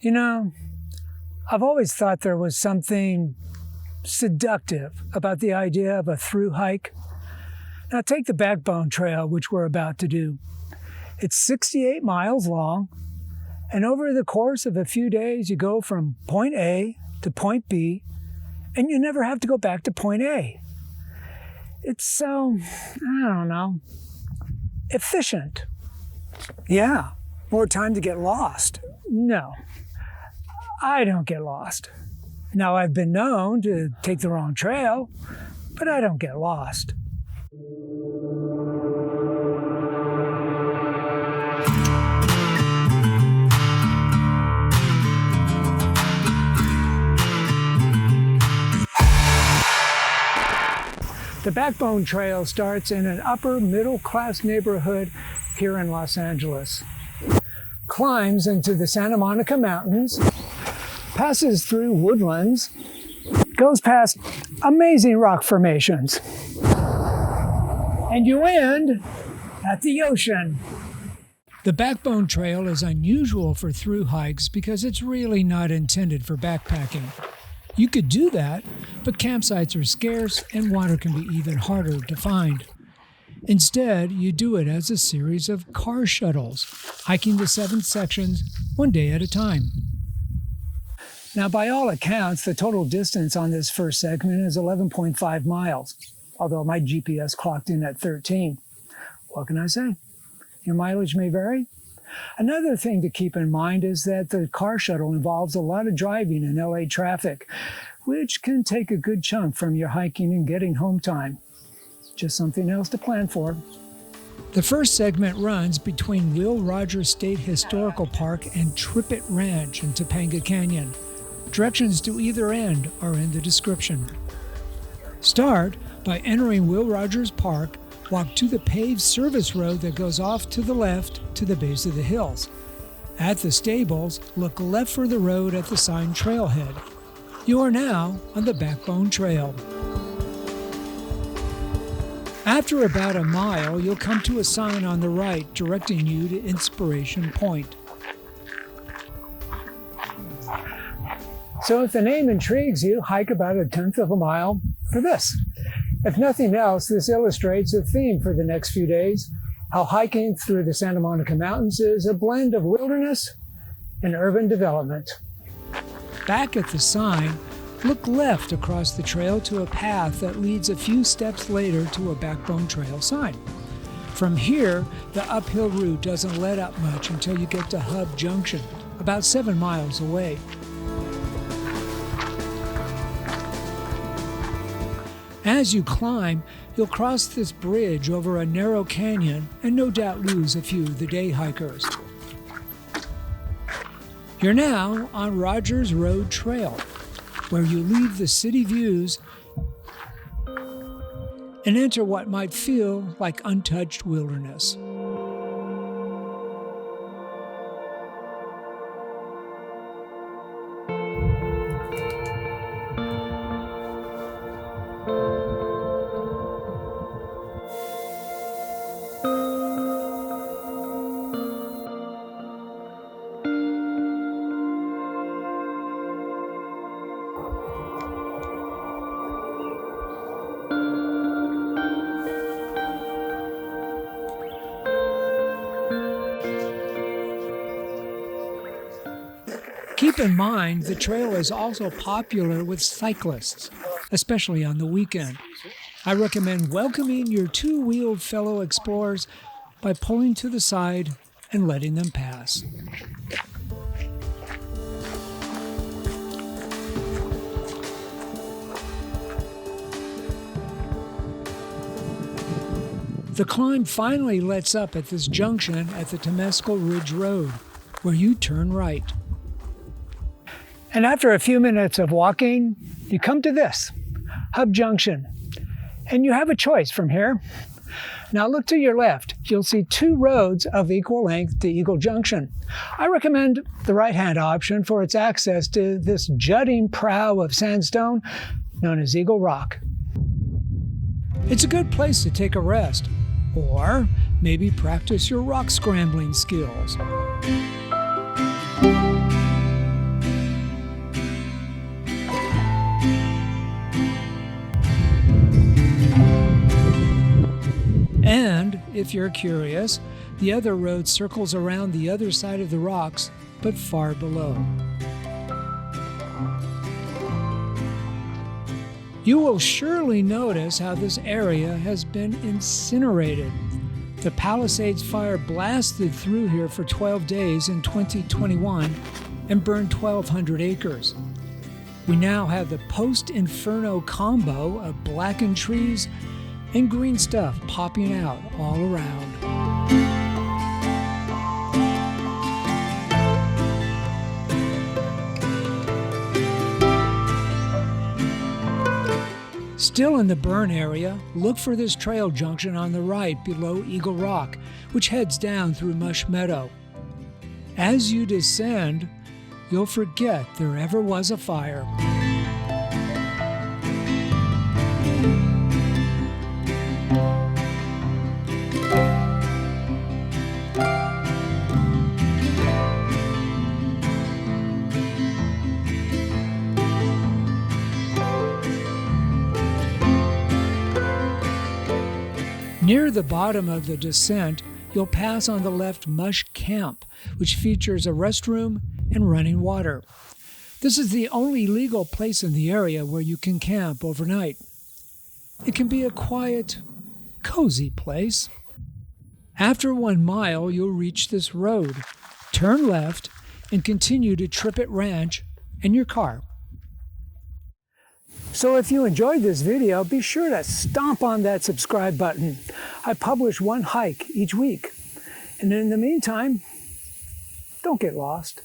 You know, I've always thought there was something seductive about the idea of a through hike. Now take the Backbone Trail, which we're about to do. It's 68 miles long, and over the course of a few days, you go from point A to point B, and you never have to go back to point A. It's so, I don't know, efficient. Yeah, more time to get lost. No, I don't get lost. Now, I've been known to take the wrong trail, but I don't get lost. The Backbone Trail starts in an upper middle-class neighborhood here in Los Angeles, climbs into the Santa Monica Mountains, passes through woodlands, goes past amazing rock formations, and you end at the ocean. The Backbone Trail is unusual for through hikes because it's really not intended for backpacking. You could do that, but campsites are scarce and water can be even harder to find. Instead, you do it as a series of car shuttles, hiking the 7 sections one day at a time. Now, by all accounts, the total distance on this first segment is 11.5 miles, although my GPS clocked in at 13. What can I say? Your mileage may vary. Another thing to keep in mind is that the car shuttle involves a lot of driving in LA traffic, which can take a good chunk from your hiking and getting home time. Just something else to plan for. The first segment runs between Will Rogers State Historical Park and Trippet Ranch in Topanga Canyon. Directions to either end are in the description. Start by entering Will Rogers Park. Walk to the paved service road that goes off to the left to the base of the hills. At the stables, look left for the road at the sign Trailhead. You are now on the Backbone Trail. After about a mile, you'll come to a sign on the right directing you to Inspiration Point. So if the name intrigues you, hike about 1/10 of a mile for this. If nothing else, this illustrates a theme for the next few days, how hiking through the Santa Monica Mountains is a blend of wilderness and urban development. Back at the sign, look left across the trail to a path that leads a few steps later to a Backbone Trail sign. From here, the uphill route doesn't let up much until you get to Hub Junction, about 7 miles away. As you climb, you'll cross this bridge over a narrow canyon and no doubt lose a few of the day hikers. You're now on Rogers Road Trail, where you leave the city views and enter what might feel like untouched wilderness. Keep in mind, the trail is also popular with cyclists, especially on the weekend. I recommend welcoming your two-wheeled fellow explorers by pulling to the side and letting them pass. The climb finally lets up at this junction at the Temescal Ridge Road, where you turn right. And after a few minutes of walking, you come to this, Hub Junction, and you have a choice from here. Now look to your left. You'll see 2 roads of equal length to Eagle Junction. I recommend the right-hand option for its access to this jutting prow of sandstone known as Eagle Rock. It's a good place to take a rest, or maybe practice your rock scrambling skills. And, if you're curious, the other road circles around the other side of the rocks, but far below. You will surely notice how this area has been incinerated. The Palisades fire blasted through here for 12 days in 2021 and burned 1,200 acres. We now have the post-inferno combo of blackened trees and green stuff popping out all around. Still in the burn area, look for this trail junction on the right below Eagle Rock, which heads down through Mush Meadow. As you descend, you'll forget there ever was a fire. Near the bottom of the descent, you'll pass on the left Mush Camp, which features a restroom and running water. This is the only legal place in the area where you can camp overnight. It can be a quiet, cozy place. After 1 mile, you'll reach this road. Turn left and continue to Trippet Ranch and your car. So if you enjoyed this video, be sure to stomp on that subscribe button. I publish one hike each week. And in the meantime, don't get lost.